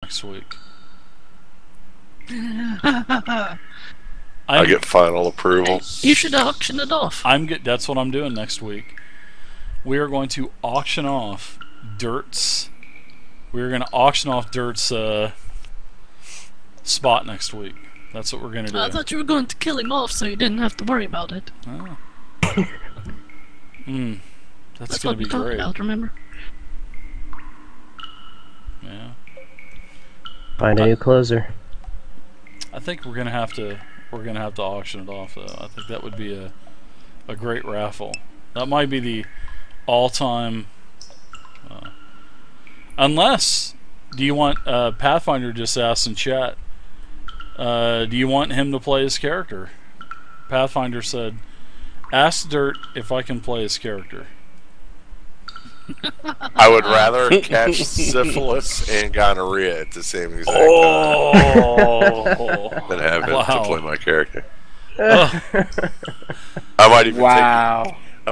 next week. I get final approval. You should auction it off. That's what I'm doing next week. We are going to auction off Dirt's. We're going to auction off Dirt's spot next week. That's what we're going to do. I thought you were going to kill him off so you didn't have to worry about it. Oh. That's what going to we be talked great. about, remember? Yeah. Find a new closer. I think we're gonna have to auction it off though. I think that would be a great raffle. That might be the all-time. Unless, do you want Pathfinder just asked in chat? Do you want him to play his character? Pathfinder said, "Ask Dirt if I can play his character." I would rather catch syphilis and gonorrhea at the same exact time than have him to play my character. I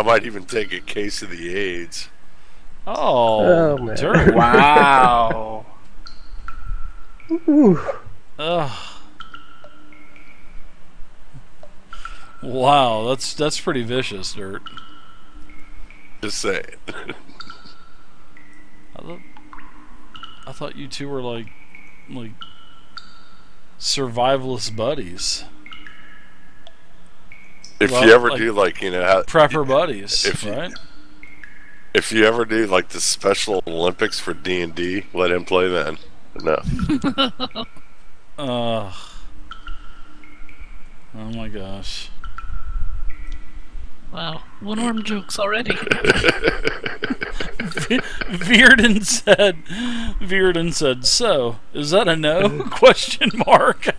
might even take a case of the AIDS. Oh, man. Dirt. Wow. Wow, that's pretty vicious, Dirt. Just saying. I thought you two were like survivalist buddies. If you ever do prepper buddies, right? If you ever do like the Special Olympics for D&D, let him play then. No. Oh my gosh. Wow, one-arm jokes already. Veerden said, "So, is that a no?" Question mark.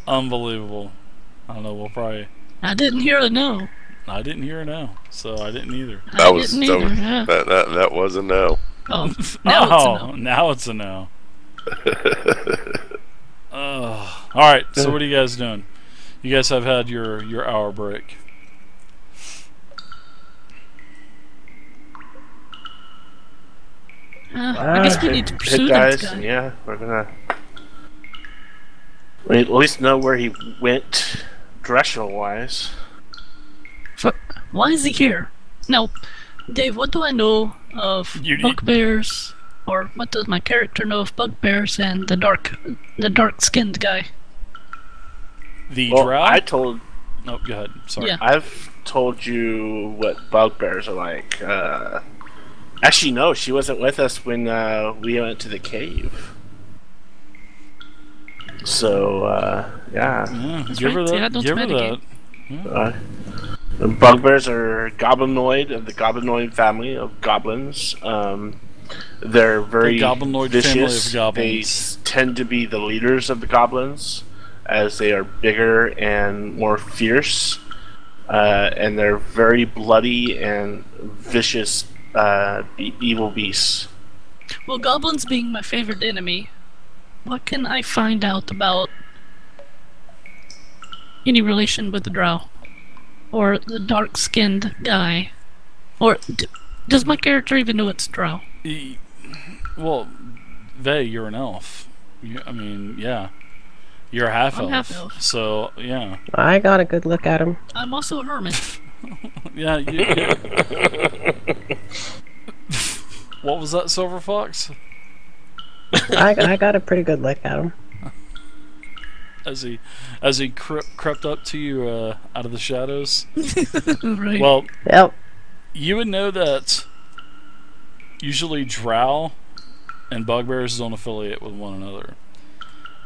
Unbelievable. I don't know, we'll probably... I didn't hear a no. I didn't hear a no, so I didn't either. That was a no. Oh, now it's a no. Alright, so what are you guys doing? You guys have had your hour break. I guess we need to pursue guys, this guy. yeah, we at least know where he went directional-wise. Why is he here? Now, Dave, what do I know of bugbears, or what does my character know of bugbears and the dark-skinned guy? Drow? I told... Oh, go ahead. Sorry. Yeah. I've told you what bugbears are like. Actually, no, she wasn't with us when we went to the cave. So, yeah. Give her that. Yeah. The bugbears are goblinoid of the goblinoid family of goblins. They're very vicious. They tend to be the leaders of the goblins, as they are bigger and more fierce, and they're very bloody and vicious evil beasts. Well, goblins being my favorite enemy, what can I find out about any relation with the drow? Or the dark-skinned guy? Or does my character even know it's drow? Well, Vey, you're an elf. I mean, yeah. You're a half-elf. I'm half-elf. So, yeah. I got a good look at him. I'm also a hermit. Yeah, What was that, Silver Fox? I got a pretty good look at him. As he crept up to you out of the shadows. Right. Well, yep. You would know that usually drow and bugbears don't affiliate with one another.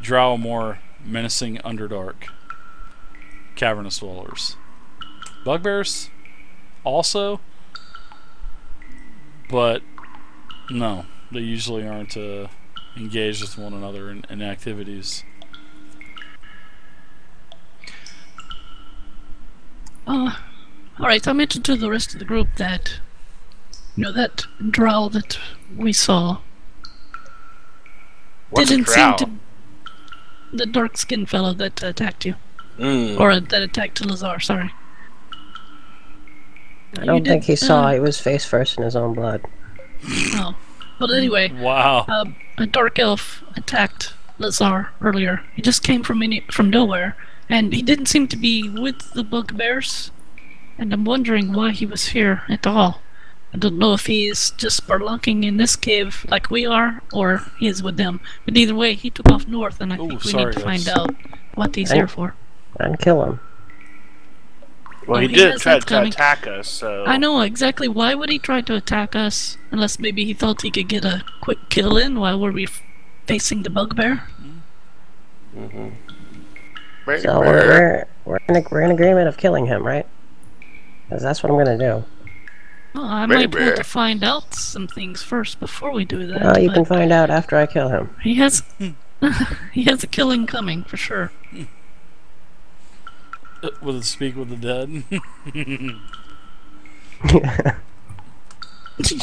Drow are more menacing underdark cavernous dwellers. Bugbears also, but no, they usually aren't engaged with one another in activities. Alright, I mentioned to the rest of the group that, that drow that we saw didn't seem to... The dark-skinned fellow that attacked you. Or that attacked Lazar, sorry. I don't think he saw. He was face first in his own blood. Oh. But anyway, wow. A dark elf attacked Lazar earlier. He just came from nowhere, and he didn't seem to be with the bugbears. And I'm wondering why he was here at all. I don't know if he's just spelunking in this cave like we are, or he is with them. But either way, he took off north, and I think we need to find out what he's here for. And kill him. Well, he did try to attack us, so... I know, exactly. Why would he try to attack us? Unless maybe he thought he could get a quick kill in while we're facing the bugbear? Mm-hmm. So we're in agreement of killing him, right? Because that's what I'm gonna do. Well, I might want to find out some things first before we do that. Well, you can find out after I kill him. He has... he has a killing coming, for sure. Will it speak with the dead?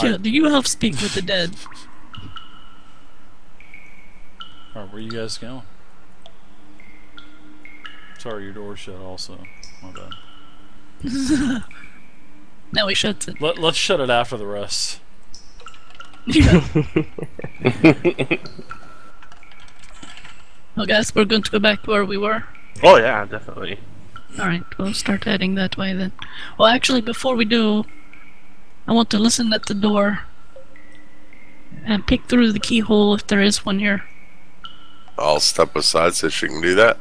Yeah, do you have speak with the dead? Alright, where you guys going? Sorry, your door's shut also. My bad. Now he shuts it. Let's shut it after the rest. Yeah. Well, guys, we're going to go back to where we were. Oh yeah, definitely. Alright, we'll start heading that way then. Well, actually, before we do, I want to listen at the door and peek through the keyhole if there is one here. I'll step aside so she can do that.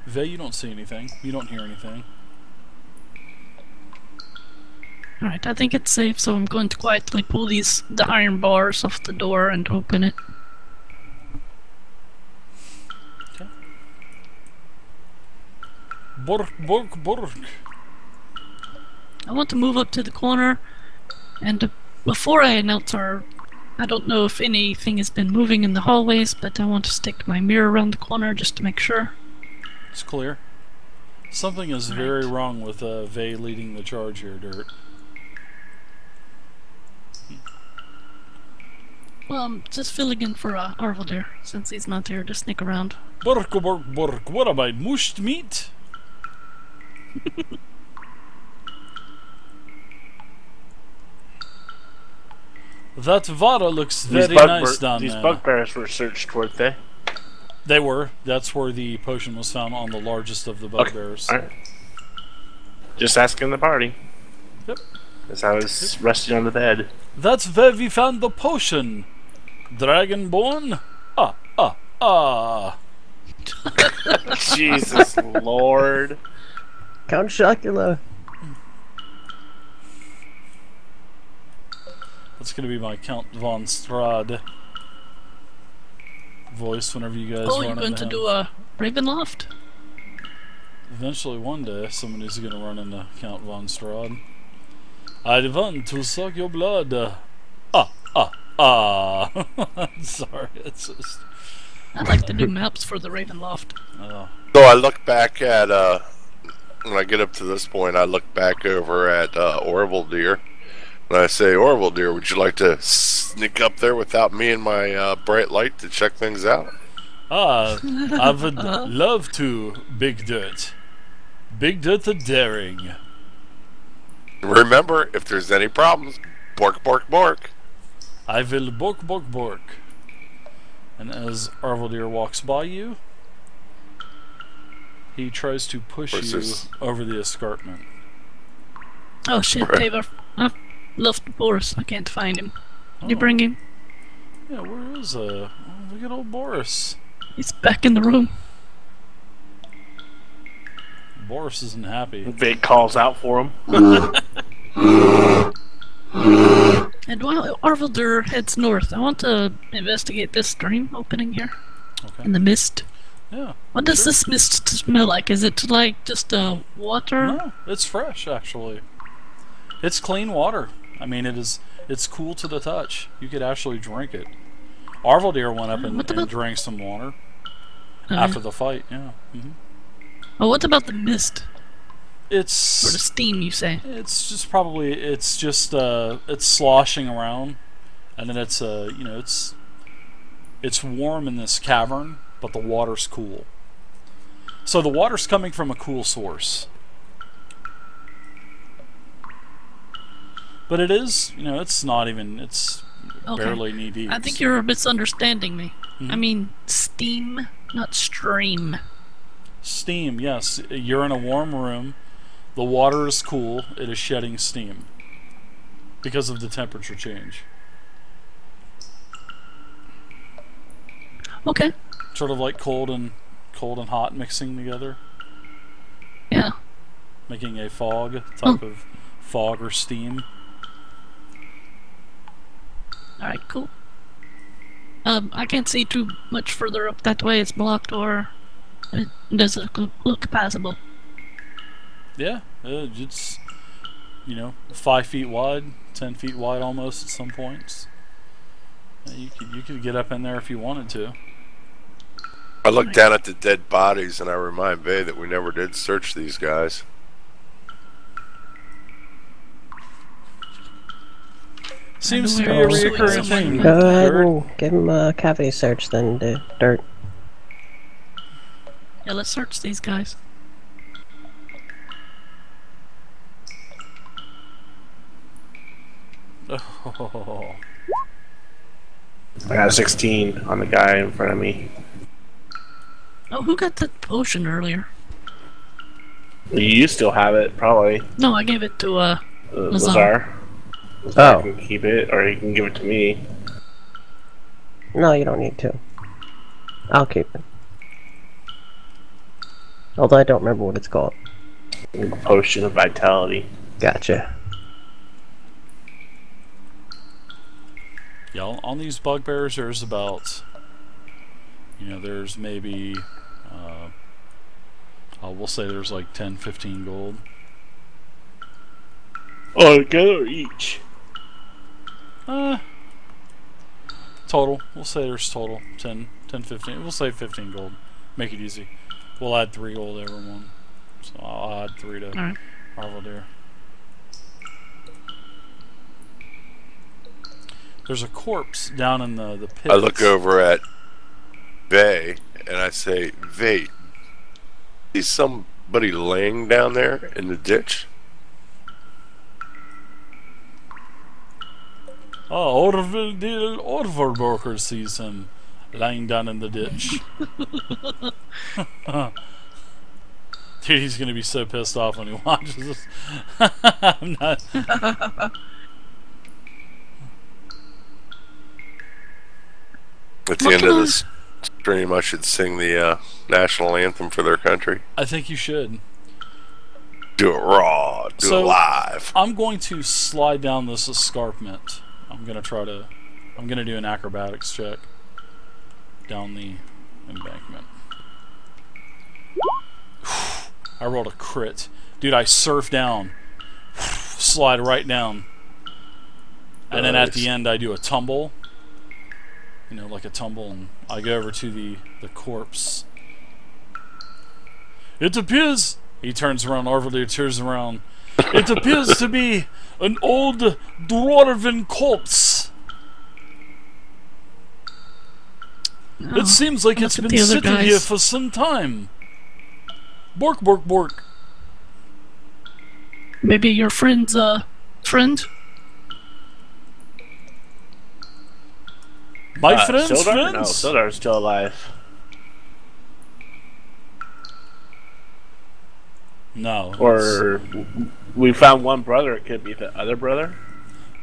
Vey, you don't see anything. You don't hear anything. Alright, I think it's safe, so I'm going to quietly pull the iron bars off the door and open it. Bork, bork, bork. I want to move up to the corner, and before I announce our... I don't know if anything has been moving in the hallways, but I want to stick my mirror around the corner just to make sure. It's clear. Something is very wrong with Vey leading the charge here, Dirt. Well, I'm just filling in for Arvaldir, since he's not here to sneak around. Bork, bork, bork. What am I, mushed meat? That Vara looks very nice down there. These bugbears were searched, weren't they? They were. That's where the potion was found, on the largest of the bugbears. Okay. Right. Just asking the party. Yep. As I was resting on the bed. That's where we found the potion. Dragonborn? Ah. Jesus Lord. Count Chocula. That's gonna be my Count von Strahd voice whenever you guys run into him. Oh, you're going to do a Ravenloft? Eventually, one day, somebody's gonna run into Count von Strahd. I want to suck your blood. Sorry, it's just... I'd like to do maps for the Ravenloft. So I look back at, when I get up to this point, I look back over at Orvaldir. And I say, Orvaldir, would you like to sneak up there without me and my bright light to check things out? I would love to, Big Dirt. Big Dirt the Daring. Remember, if there's any problems, bork, bork, bork. I will bork, bork, bork. And as Arvaldir walks by you, he tries to push you over the escarpment. Oh shit, Dave, I've left Boris. I can't find him. Did you bring him? Yeah, where is look at old Boris. He's back in the room. Boris isn't happy. Big calls out for him. And while Arvaldir heads north, I want to investigate this stream opening here. Okay. In the mist. Yeah. What does this mist smell like? Is it like just water? No, it's fresh actually. It's clean water. I mean, it's cool to the touch. You could actually drink it. Arvaldir went up and drank some water after the fight. Yeah. Oh, what about the mist? It's or the steam, you say? It's just probably it's sloshing around, and then it's it's warm in this cavern, but the water's cool. So the water's coming from a cool source. But it is, you know, it's not even, it's barely knee deep. I think you're misunderstanding me. Mm-hmm. I mean steam, not stream. Steam, yes. You're in a warm room. The water is cool. It is shedding steam because of the temperature change. Okay. Sort of like cold and hot mixing together. Yeah. Making a fog type of fog or steam. Alright, cool. I can't see too much further up that way. It's blocked, or does it look passable? Yeah, it's, you know, 5 feet wide, 10 feet wide almost at some points. You could get up in there if you wanted to. I look down at the dead bodies and I remind Vay that we never did search these guys. Seems to be a reoccurring thing. Go ahead and give him a cavity search then, Dirt. Yeah, let's search these guys. Oh. I got a 16 on the guy in front of me. Oh, who got that potion earlier? You still have it, probably. No, I gave it to Lazar. Oh. I can keep it, or you can give it to me. No, you don't need to. I'll keep it. Although I don't remember what it's called. Potion of Vitality. Gotcha. Yeah, on these bugbears, there's about, you know, there's maybe, we'll say there's like 10, 15 gold. Oh, together or each? Total. We'll say there's total 10, 15. We'll say 15 gold. Make it easy. We'll add 3 gold to everyone. So I'll add 3 to Arvaldir. There's a corpse down in the pit. I look over at Vay and I say, Vay, is somebody laying down there in the ditch? Oh, the Orvalworker sees him lying down in the ditch. Dude, he's gonna be so pissed off when he watches this. I'm not. At the end of this stream, I should sing the national anthem for their country. I think you should. Do it raw, do it live. I'm going to slide down this escarpment. I'm gonna do an acrobatics check down the embankment. I rolled a crit. Dude, I surf down. Slide right down. And then at the end I do a tumble. You know, like a tumble, and I go over to the corpse. It appears... He turns around, Arvaldir turns around. It appears to be an old dwarven corpse. No, it seems like it's been sitting here for some time. Bork, bork, bork. Maybe your friend's friend? My friend's Sildar? friends? No, Sildar's still alive. No. Or we found one brother. It could be the other brother.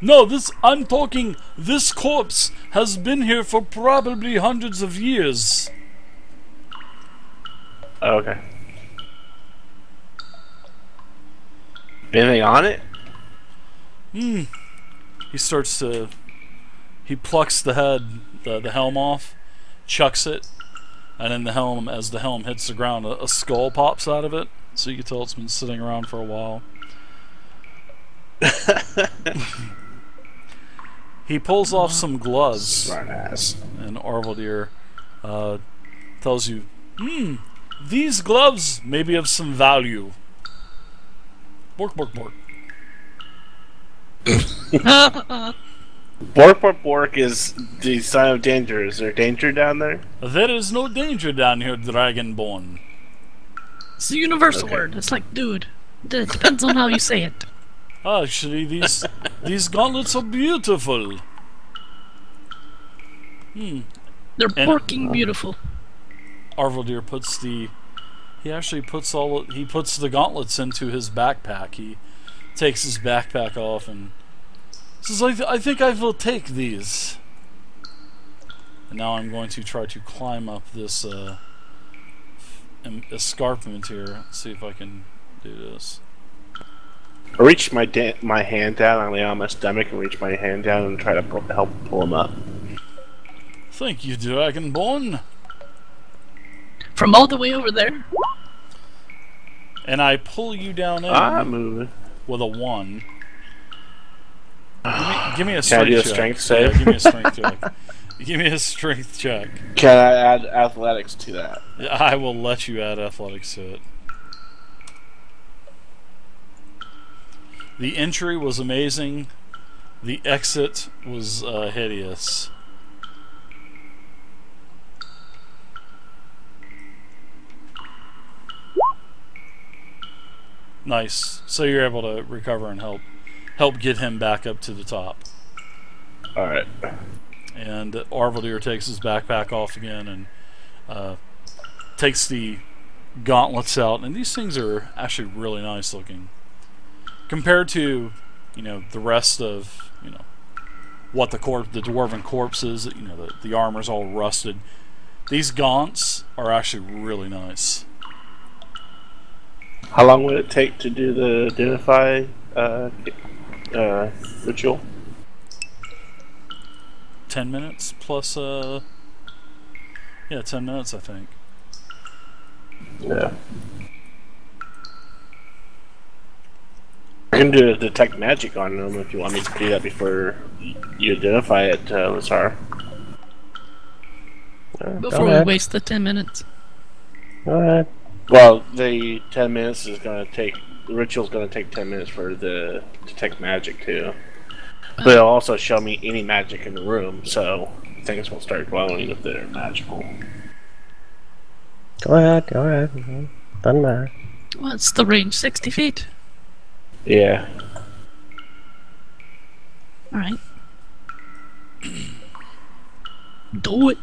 No, I'm talking. This corpse has been here for probably hundreds of years. Oh, okay. Anything on it? He starts to. He plucks the head, the helm off, chucks it, and then as the helm hits the ground, a skull pops out of it. So you can tell it's been sitting around for a while. He pulls off some gloves. Smart ass. And Arvaldir tells you, these gloves may be of some value. Bork, bork, bork. Bork, bork, bork is the sign of danger. Is there danger down there? There is no danger down here, Dragonborn. It's a universal word. It's like, dude. It depends on how you say it. Actually, these gauntlets are beautiful. They're porking beautiful. Arvaldir puts the gauntlets into his backpack. He takes his backpack off and says, I think I will take these. And now I'm going to try to climb up this escarpment here. Let's see if I can do this. I reach my hand down, I lay on my stomach and reach my hand down and try to help pull him up. Thank you, Dragonborn. From all the way over there? And I pull you down in I'm moving. With a 1. Give me a strength check. Can I do a strength save? Yeah, give me a strength check. Give me a strength check. Can I add athletics to that? I will let you add athletics to it. The entry was amazing. The exit was hideous. Nice. So you're able to recover and help get him back up to the top. Alright. And Arvaldir takes his backpack off again and takes the gauntlets out. And these things are actually really nice looking. Compared to, the rest of, what the dwarven corpse is, the armor's all rusted. These gaunts are actually really nice. How long would it take to do the identify ritual? 10 minutes plus, 10 minutes, I think. Yeah. I can do a detect magic on them if you want me to do that before you identify it, Lazar. Before we waste the 10 minutes. Go ahead. Well, the 10 minutes is going to take... The ritual's going to take 10 minutes for the detect magic, too. But it'll also show me any magic in the room, so things will start glowing if they're magical. Go ahead. Doesn't matter. What's the range? 60 feet? Yeah. Alright. Do it.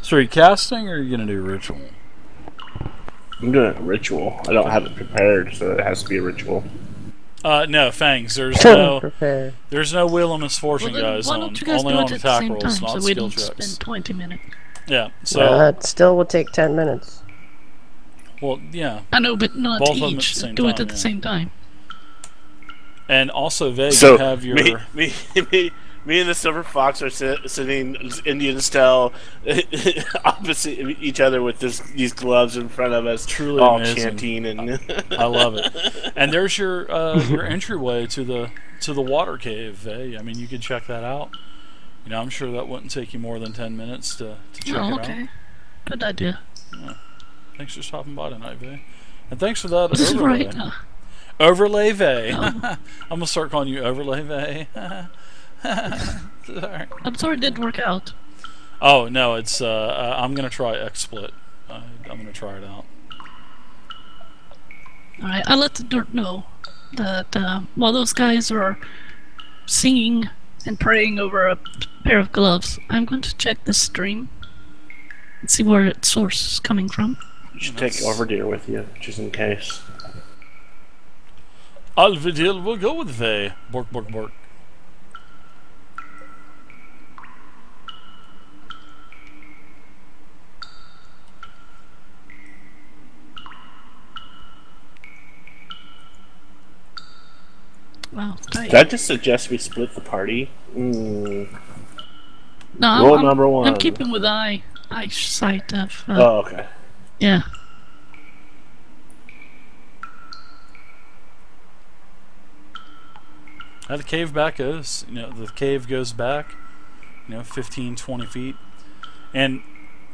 So are you casting or are you going to do ritual? I'm doing a ritual. I don't have it prepared, so it has to be a ritual. No, Fangs. There's no prepared. There's no Wheel of Misfortune, guys. Why don't you guys only do on it at the attack same rolls, time not so we skill don't checks. spend 20 minutes? Yeah, so... it still will take 10 minutes. Well, yeah. I know, but not both each. Of them at the same do time, it at the same time. And also, Veg, so you have your... Me and the Silver Fox are sitting Indian style opposite each other with these gloves in front of us, truly all amazing. chanting and I love it. And there's your entryway to the water cave. I mean, you could check that out. I'm sure that wouldn't take you more than 10 minutes to check it out. Good idea. Yeah. Thanks for stopping by tonight, Vay. And thanks for that This overlay. is right. Overlay Vay. Oh. I'm going to start calling you Overlay Vay. Sorry. I'm sorry it didn't work out. Oh, no, it's, I'm going to try XSplit. I'm going to try it out. Alright, I let the dirt know that while those guys are singing and praying over a pair of gloves, I'm going to check this stream and see where its source is coming from. You should take Arvaldir with you, just in case. Arvaldir will go with Vay. Bork, bork, bork. Wow, tight. Did I just suggest we split the party? No, Rule number 1. I'm keeping with eyesight of... oh, okay. Yeah. How the cave back goes, the cave goes back, 15, 20 feet. And,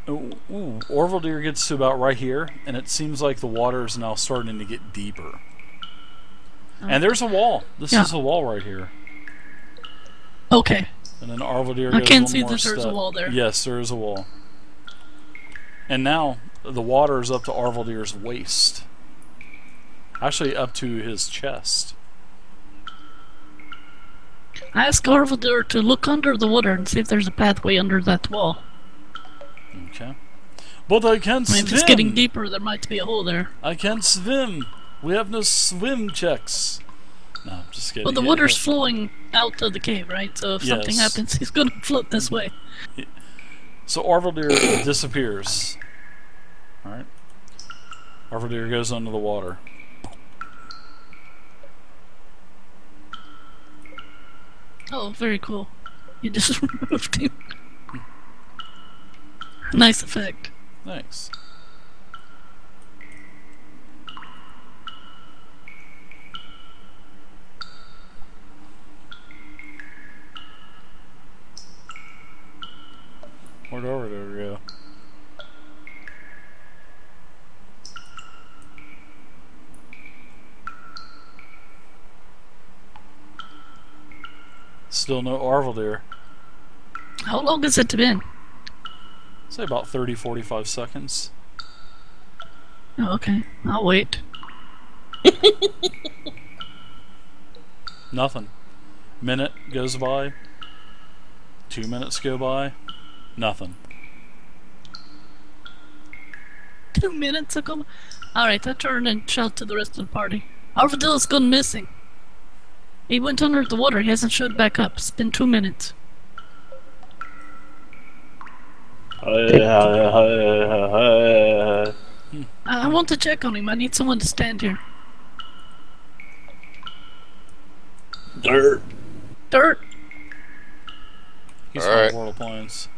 Arvaldir gets to about right here, and it seems like the water is now starting to get deeper. And there's a wall. This is a wall right here. Okay. And then Arvaldir goes I can one see more that there's step. a wall there. Yes, there is a wall. And now the water is up to Arvaldir's waist. Actually, up to his chest. I asked Arvaldur to look under the water and see if there's a pathway under that wall. Okay. But I can't swim! If it's getting deeper, there might be a hole there. I can't swim! We have no swim checks! No, I'm just kidding. Well, the water's flowing out of the cave, right? So if something happens, he's gonna float this way. So Arvaldur disappears. Alright. Arvaldur goes under the water. Oh, very cool. You just removed him. Nice effect. Thanks. Where'd Arvaldur go? Still no Arvaldur. How long has it been? Say about 30-45 seconds. Oh, okay. I'll wait. Nothing. Minute goes by. 2 minutes go by. Nothing. 2 minutes ago? Alright, I turn and shout to the rest of the party. Arvadil's gone missing. He went under the water, he hasn't showed back up. It's been 2 minutes. I want to check on him. I need someone to stand here. Dirt. Dirt. He's on World of Points.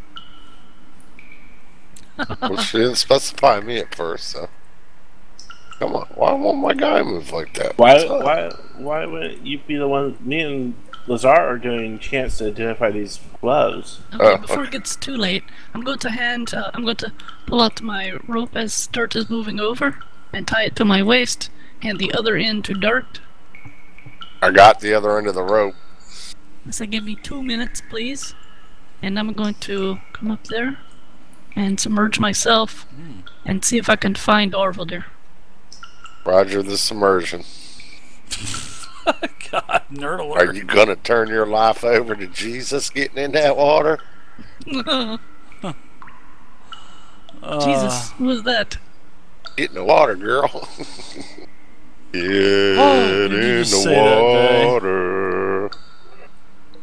Well, she didn't specify me at first, so. Come on, why won't my guy move like that? Why wouldn't you be the one? Me and Lazar are doing chance to identify these gloves. Okay, before it gets too late, I'm going to pull out my rope as Dirt is moving over and tie it to my waist, and the other end to Dirt. I got the other end of the rope. So give me 2 minutes, please, and I'm going to come up there and submerge myself and see if I can find Arvaldur. Roger the submersion. God, nerd alert. Are you gonna turn your life over to Jesus getting in that water? Jesus, who was that? Get in the water, girl. Get in the water.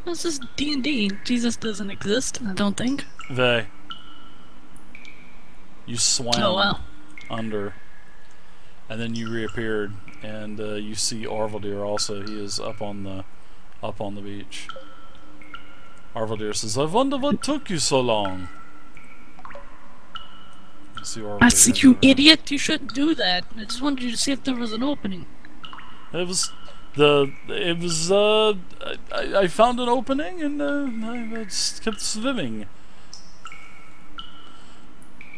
This is D&D. Jesus doesn't exist, I don't think. Vey. You swam under, and then you reappeared, and you see Arvaldur also. He is up on the beach. Arvaldur says, "I wonder what took you so long." I see, you idiot! You shouldn't do that. I just wanted you to see if there was an opening. I found an opening, and I just kept swimming.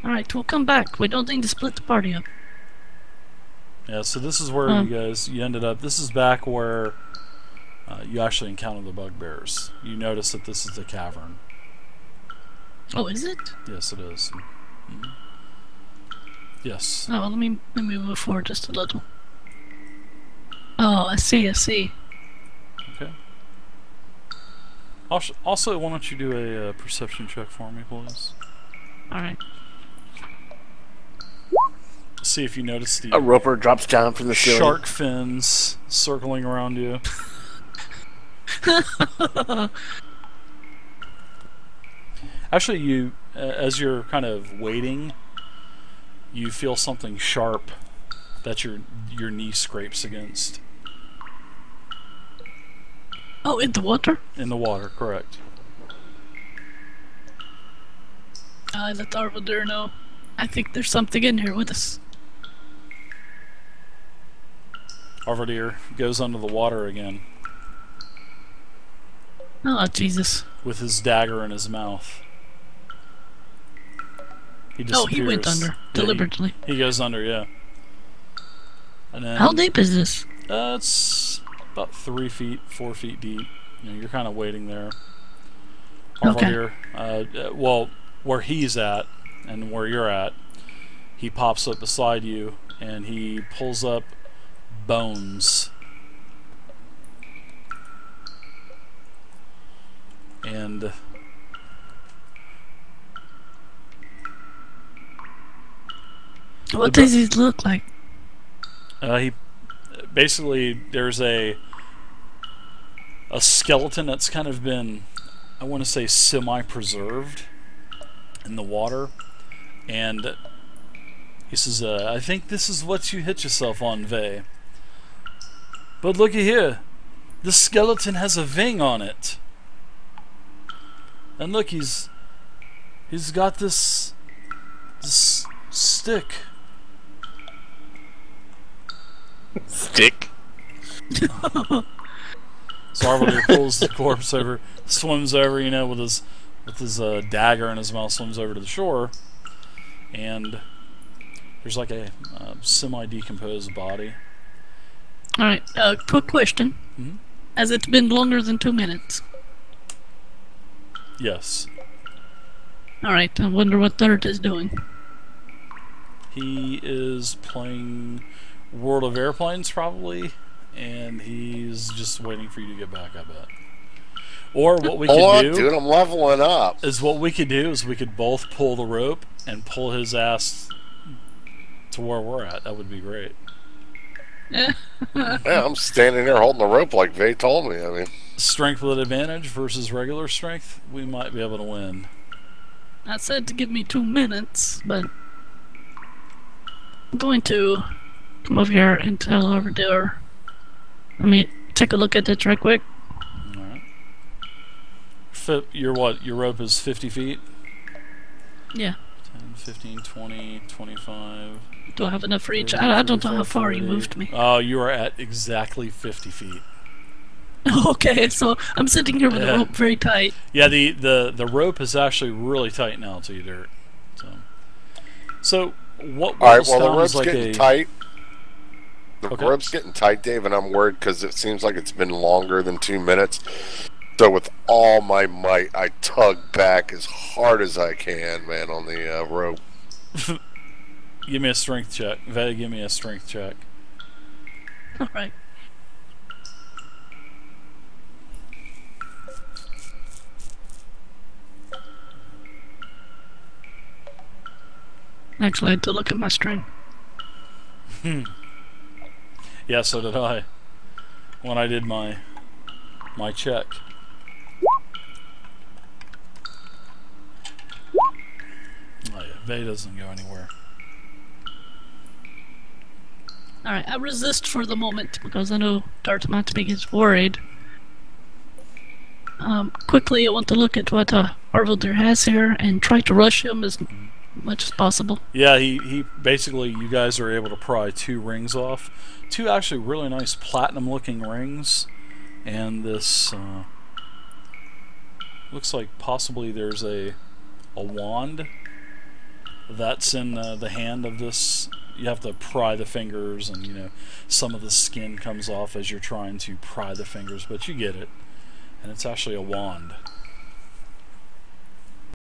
Alright, we'll come back. We don't need to split the party up. Yeah, so this is where you ended up. This is back where you actually encounter the bugbears. You notice that this is the cavern. Oh, is it? Yes, it is. Mm-hmm. Yes. Oh, let me move forward just a little. Oh, I see. Okay. Also, why don't you do a perception check for me, please? Alright. See if you notice the a roper drops down from the ceiling. Shark fins circling around you. Actually, you, as you're kind of waiting, you feel something sharp that your knee scrapes against. Oh, in the water? In the water, correct. I let Arvaldur know. I think there's something in here with us. Arvaldur goes under the water again. Oh, Jesus. With his dagger in his mouth. He disappears. Oh, he went under, deliberately. He goes under, yeah. And then, how deep is this? It's about 3 feet, 4 feet deep. You know, you're kind of waiting there. Arvaldur, well, where he's at and where you're at, he pops up beside you and he pulls up bones. And what does he look like? He basically, there's a skeleton that's kind of been, I want to say, semi-preserved in the water, and he says, I think this is what you hit yourself on, Vey. But looky here, the skeleton has a ving on it. And look, he's got this stick. Stick? So Arvaldir pulls the corpse over, swims over, you know, with his dagger in his mouth, swims over to the shore, and there's like a semi-decomposed body. Alright, quick question. Mm-hmm. Has it been longer than 2 minutes? Yes. Alright, I wonder what Dirt is doing. He is playing World of Airplanes, probably, and he's just waiting for you to get back, I bet. Or what we could do, dude, I'm leveling up. Is what we could do is we could both pull the rope and pull his ass to where we're at. That would be great. Yeah, I'm standing there holding the rope like Vey told me. I mean, strength with advantage versus regular strength, we might be able to win. I said to give me 2 minutes, but I'm going to come over here and tell Arvaldir. Let me take a look at this right quick. Alright. Your what? Your rope is 50 feet? Yeah. 10, 15, 20, 25... Do I have enough reach? I don't know how far you moved me. Oh, you are at exactly 50 feet. Okay, so I'm sitting here with the rope very tight. Yeah, the rope is actually really tight now to you, Dirt. So what? All right, well, the rope's getting tight. The rope's getting tight, Dave, and I'm worried because it seems like it's been longer than 2 minutes. So with all my might, I tug back as hard as I can, man, on the rope. Give me a strength check. Vey, give me a strength check. Alright. Actually, I had to look at my strength. Yeah, so did I. When I did my check. Oh yeah, Vey doesn't go anywhere. Alright, I resist for the moment because I know Dart might be worried. Quickly, I want to look at what Arvaldir has here and try to rush him as much as possible. Yeah, he basically, you guys are able to pry 2 rings off. 2 actually really nice platinum-looking rings, and this looks like possibly there's a wand that's in the hand of this. You have to pry the fingers, and you know some of the skin comes off as you're trying to pry the fingers, but you get it. And it's actually a wand.